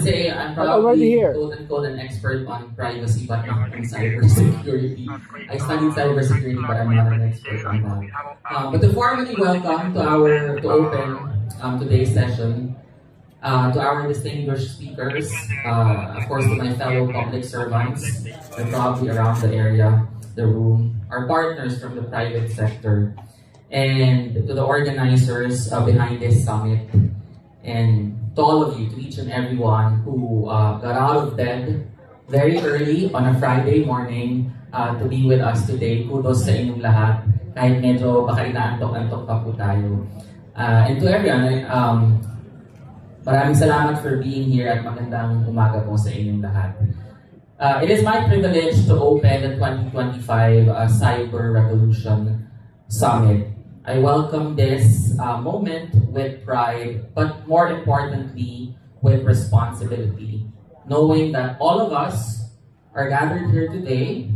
Say I'm Already probably here. quote-unquote an expert on privacy, but not on cybersecurity. I studied cybersecurity, but I'm not an expert on that. But to formally welcome to open today's session, to our distinguished speakers, of course to my fellow public servants, they're probably around the area, the room, our partners from the private sector, and to the organizers behind this summit, and to all of you, to each and everyone who got out of bed very early on a Friday morning to be with us today. Kudos sa inyong lahat, kahit medyo baka inaantok-antok pa po tayo. And to everyone, maraming salamat for being here at magandang umaga po sa inyong lahat. It is my privilege to open the 2025 Cyber Revolution Summit. I welcome this moment with pride, but more importantly, with responsibility, knowing that all of us are gathered here today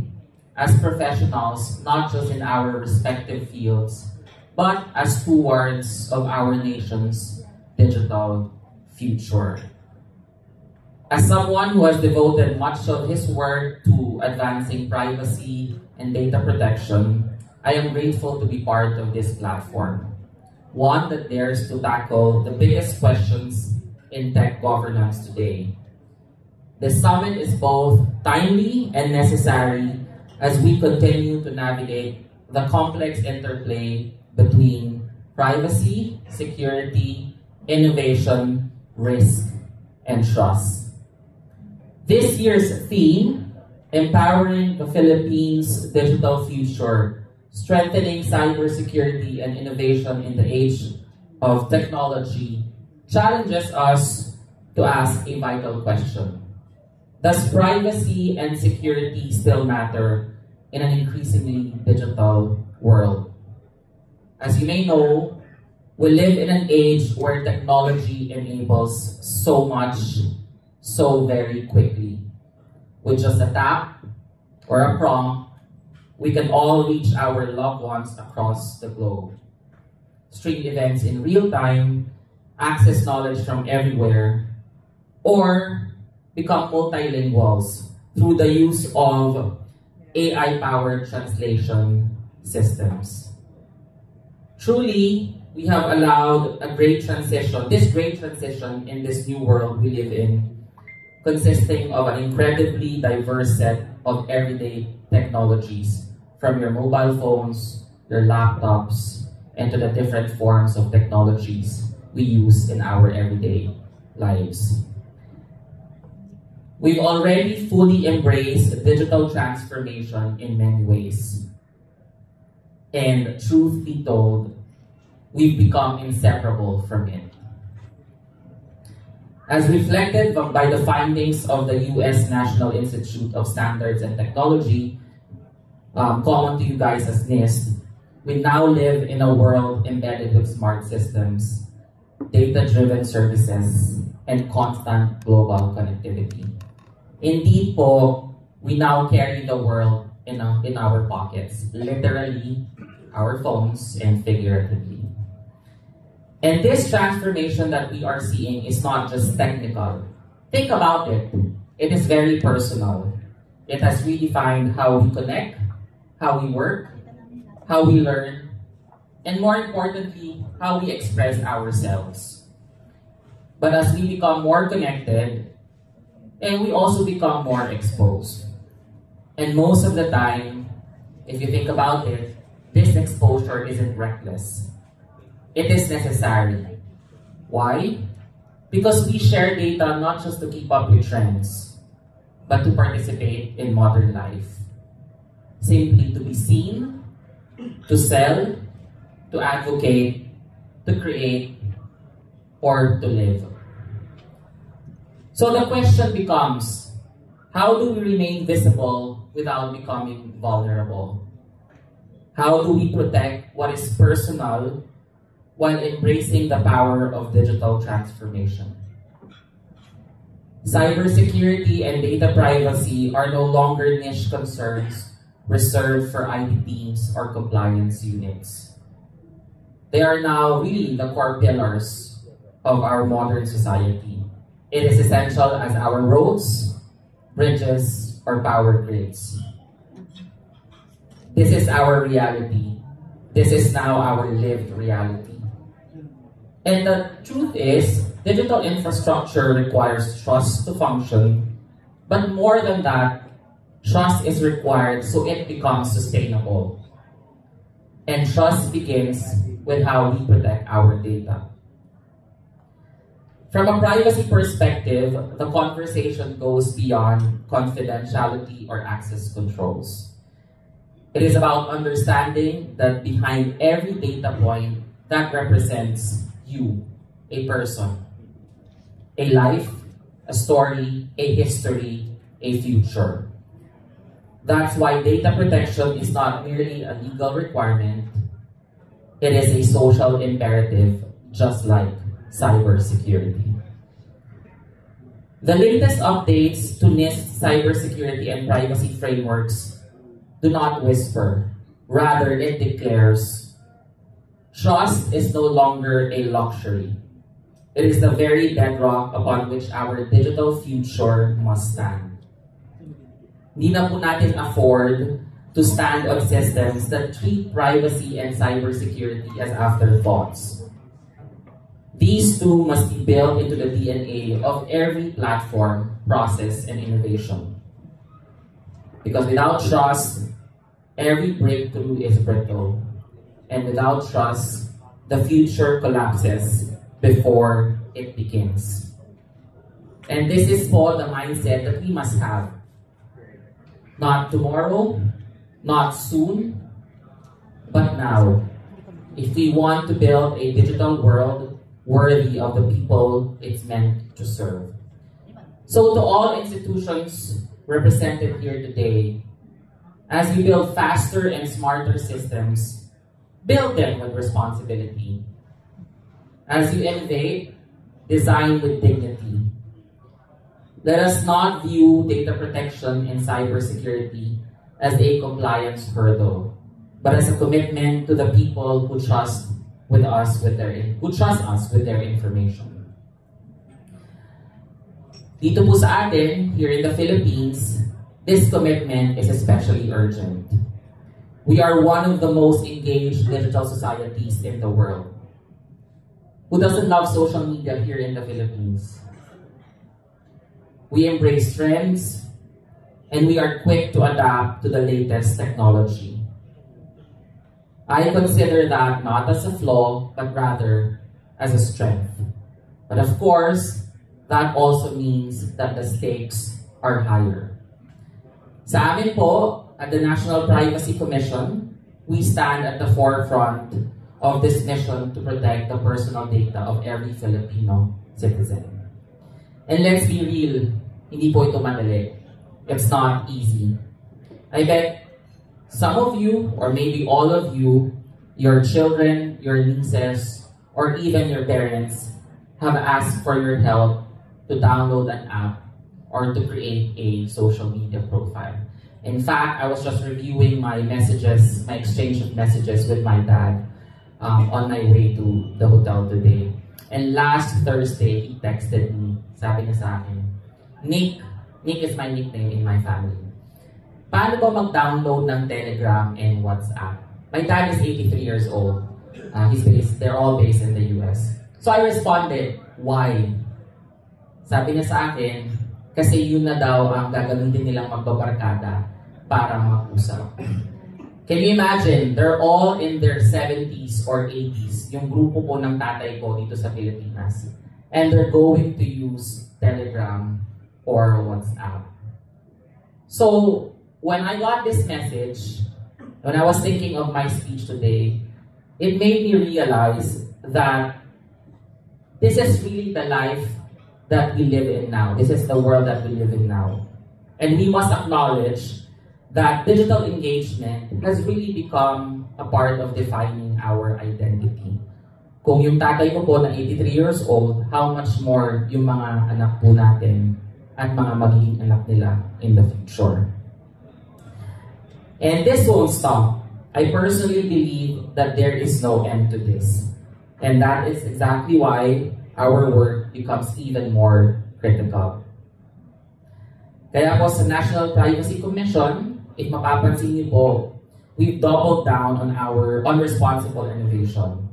as professionals, not just in our respective fields, but as stewards of our nation's digital future. As someone who has devoted much of his work to advancing privacy and data protection, I am grateful to be part of this platform, one that dares to tackle the biggest questions in tech governance today. This summit is both timely and necessary as we continue to navigate the complex interplay between privacy, security, innovation, risk, and trust. This year's theme, Empowering the Philippines' Digital Future, Strengthening Cybersecurity and Innovation in the Age of Technology, challenges us to ask a vital question. Does privacy and security still matter in an increasingly digital world? As you may know, we live in an age where technology enables so much, so very quickly. With just a tap or a prompt, we can all reach our loved ones across the globe, stream events in real time, access knowledge from everywhere, or become multilinguals through the use of AI-powered translation systems. Truly, we have allowed this great transition in this new world we live in, consisting of an incredibly diverse set of everyday technologies, from your mobile phones, your laptops, and to the different forms of technologies we use in our everyday lives. We've already fully embraced digital transformation in many ways. And truth be told, we've become inseparable from it. As reflected by the findings of the U.S. National Institute of Standards and Technology, common to you guys as NIST, we now live in a world embedded with smart systems, data-driven services, and constant global connectivity. Indeed po, we now carry the world in our pockets, literally, our phones, and figuratively. And this transformation that we are seeing is not just technical. Think about it. It is very personal. It has redefined how we connect, how we work, how we learn, and more importantly, how we express ourselves. But as we become more connected, and we also become more exposed. And most of the time, if you think about it, this exposure isn't reckless. It is necessary. Why? Because we share data not just to keep up with trends, but to participate in modern life. Simply to be seen, to sell, to advocate, to create, or to live. So the question becomes, how do we remain visible without becoming vulnerable? How do we protect what is personal while embracing the power of digital transformation? Cybersecurity and data privacy are no longer niche concerns reserved for IT teams or compliance units. They are now really the core pillars of our modern society. It is essential as our roads, bridges, or power grids. This is our reality. This is now our lived reality. And the truth is, digital infrastructure requires trust to function, but more than that, trust is required so it becomes sustainable. And trust begins with how we protect our data. From a privacy perspective, the conversation goes beyond confidentiality or access controls. It is about understanding that behind every data point that represents you, a person, a life, a story, a history, a future. That's why data protection is not merely a legal requirement, it is a social imperative, just like cybersecurity. The latest updates to NIST cybersecurity and privacy frameworks do not whisper, rather it declares, trust is no longer a luxury. It is the very bedrock upon which our digital future must stand. Hindi na po natin afford to stand on systems that treat privacy and cybersecurity as afterthoughts. These two must be built into the DNA of every platform, process, and innovation. Because without trust, every breakthrough is brittle. And without trust, the future collapses before it begins. And this is for the mindset that we must have. Not tomorrow, not soon, but now. If we want to build a digital world worthy of the people it's meant to serve. So to all institutions represented here today, as we build faster and smarter systems, build them with responsibility. As you innovate, design with dignity. Let us not view data protection and cybersecurity as a compliance hurdle, but as a commitment to the people who trust us with their information. Dito po sa atin, here in the Philippines, this commitment is especially urgent. We are one of the most engaged digital societies in the world. Who doesn't love social media here in the Philippines? We embrace trends, and we are quick to adapt to the latest technology. I consider that not as a flaw, but rather as a strength. But of course, that also means that the stakes are higher. Sa amin po, at the National Privacy Commission, we stand at the forefront of this mission to protect the personal data of every Filipino citizen. And let's be real, hindi po ito madali. It's not easy. I bet some of you, or maybe all of you, your children, your nieces, or even your parents have asked for your help to download an app or to create a social media profile. In fact, I was just reviewing my messages, my exchange of messages with my dad on my way to the hotel today. And last Thursday, he texted me, sabi niya sa akin, Nick is my nickname in my family. Paano ba mag-download ng Telegram and WhatsApp? My dad is 83 years old. They're all based in the US. So I responded, why? Sabi niya sa akin, kasi yun na daw ang gagamitin nilang magbabarkada para mag-usap. Can you imagine? They're all in their 70s or 80s. Yung grupo po ng tatay ko dito sa Pilipinas. And they're going to use Telegram or WhatsApp. So, when I got this message, when I was thinking of my speech today, it made me realize that this is really the life that we live in now. This is the world that we live in now. And we must acknowledge that digital engagement has really become a part of defining our identity. Kung yung tatay ko po na 83 years old, how much more yung mga anak po natin at mga magiging anak nila in the future. And this won't stop. I personally believe that there is no end to this. And that is exactly why our work becomes even more critical. Kaya po sa National Privacy Commission, if mapapansin niyo po, we've doubled down on responsible innovation.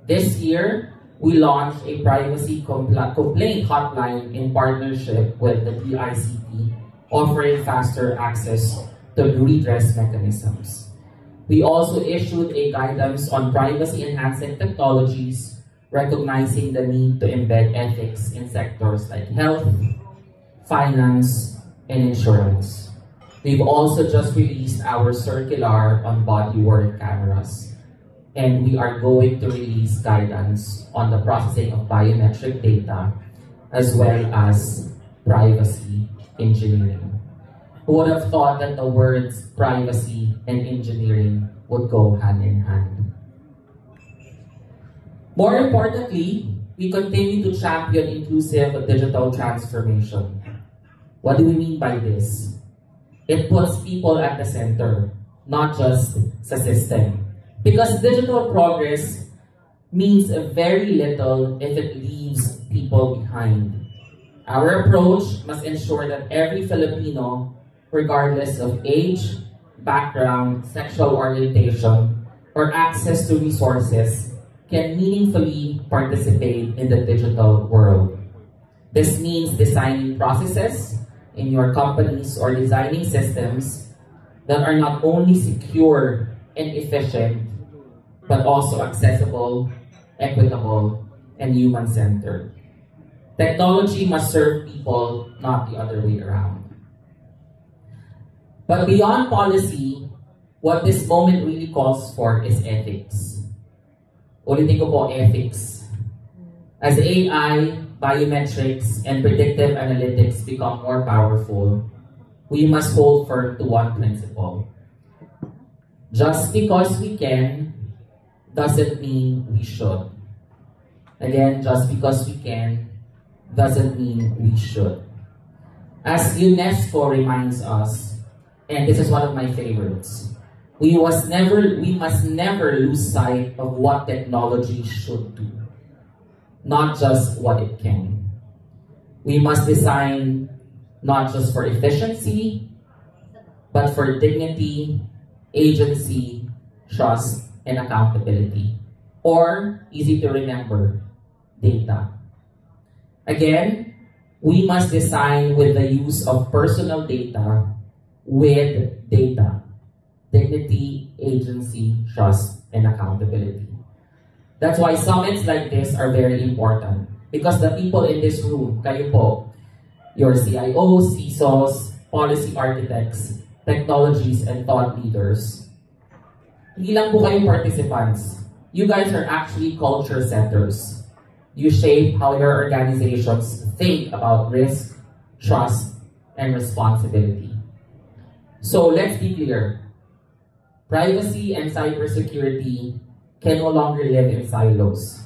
This year, we launched a privacy complaint hotline in partnership with the DICT, offering faster access to redress mechanisms. We also issued a guidance on privacy-enhancing technologies, recognizing the need to embed ethics in sectors like health, finance, and insurance. We've also just released our circular on body-worn cameras, and we are going to release guidance on the processing of biometric data as well as privacy engineering. Who would have thought that the words privacy and engineering would go hand in hand? More importantly, we continue to champion inclusive digital transformation. What do we mean by this? It puts people at the center, not just the system. Because digital progress means very little if it leaves people behind. Our approach must ensure that every Filipino, regardless of age, background, sexual orientation, or access to resources, can meaningfully participate in the digital world. This means designing processes in your companies or designing systems that are not only secure and efficient, but also accessible, equitable, and human-centered. Technology must serve people, not the other way around. But beyond policy, what this moment really calls for is ethics. Ulitin ko po, ethics. As AI, biometrics, and predictive analytics become more powerful, we must hold firm to one principle. Just because we can doesn't mean we should. Again, just because we can doesn't mean we should. As UNESCO reminds us, and this is one of my favorites, we must never lose sight of what technology should do, not just what it can. We must design not just for efficiency, but for dignity, agency, trust, and accountability. Or, easy to remember, data. Again, we must design with the use of personal data with data. Dignity, agency, trust, and accountability. That's why summits like this are very important. Because the people in this room, kayo po, your CIOs, CISOs, policy architects, technologies, and thought leaders, hindi lang po kayong participants. You guys are actually culture setters. You shape how your organizations think about risk, trust, and responsibility. So let's be clear. Privacy and cybersecurity can no longer live in silos.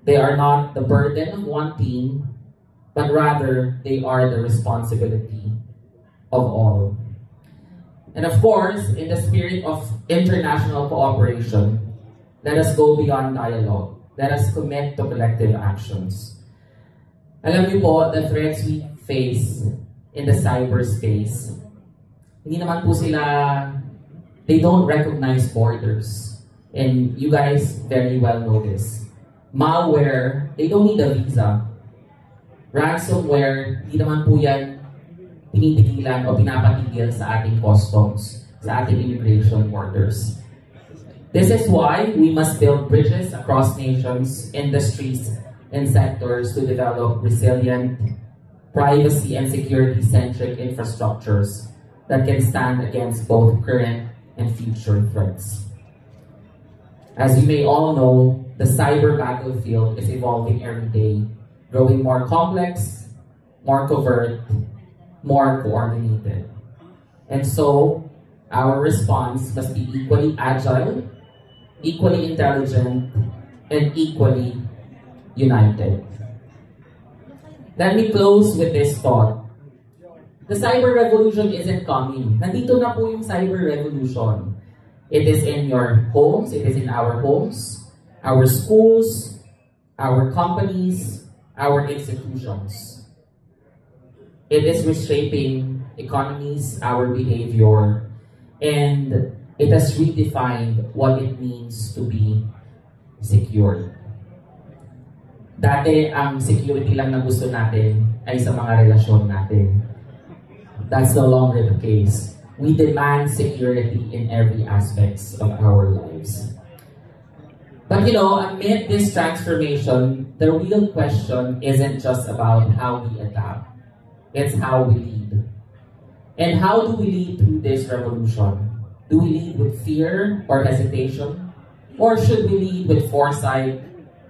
They are not the burden of one team, but rather they are the responsibility of all. And of course, in the spirit of international cooperation, let us go beyond dialogue. Let us commit to collective actions. Alam niyo po, the threats we face in the cyberspace, hindi naman po sila, they don't recognize borders. And you guys very well know this. Malware, they don't need a visa. Ransomware, hindi naman po yan pinitigilan o pinapatigil sa ating customs, sa ating immigration borders. This is why we must build bridges across nations, industries, and sectors to develop resilient, privacy and security-centric infrastructures that can stand against both current and future threats. As you may all know, the cyber battlefield is evolving every day, growing more complex, more covert, more coordinated. And so, our response must be equally agile, equally intelligent, and equally united. Let me close with this thought. The cyber revolution isn't coming. Nandito na po yung cyber revolution. It is in your homes, it is in our homes, our schools, our companies, our institutions. It is reshaping economies, our behavior, and it has redefined what it means to be secure. Dati, ang security lang na gusto natin ay sa mga relasyon natin. That's no longer the case. We demand security in every aspects of our lives. But amid this transformation, the real question isn't just about how we adapt. It's how we lead. And how do we lead through this revolution? Do we lead with fear or hesitation? Or should we lead with foresight,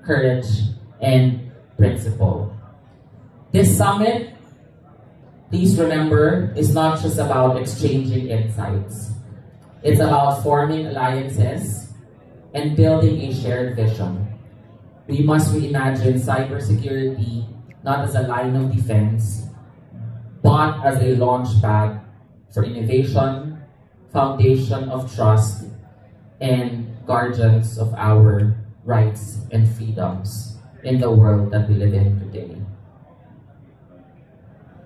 courage, and principle? This summit, please remember, is not just about exchanging insights. It's about forming alliances and building a shared vision. We must reimagine cybersecurity not as a line of defense, but as a launchpad for innovation, foundation of trust, and guardians of our rights and freedoms in the world that we live in today.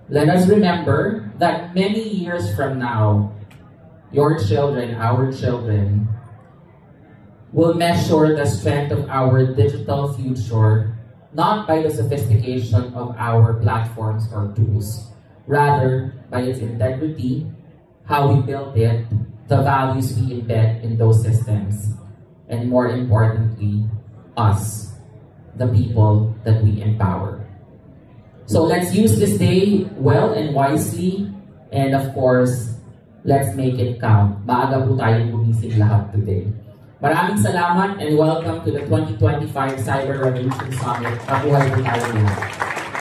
Let us remember that many years from now, your children, our children, will measure the strength of our digital future not by the sophistication of our platforms or tools, rather by its integrity, how we built it, the values we embed in those systems, and more importantly, us, the people that we empower. So let's use this day well and wisely, and of course, let's make it count. Maaga po tayong gumising lahat today. Maraming salamat and welcome to the 2025 Cyber Revolution Summit. Mabuhay po tayo lahat.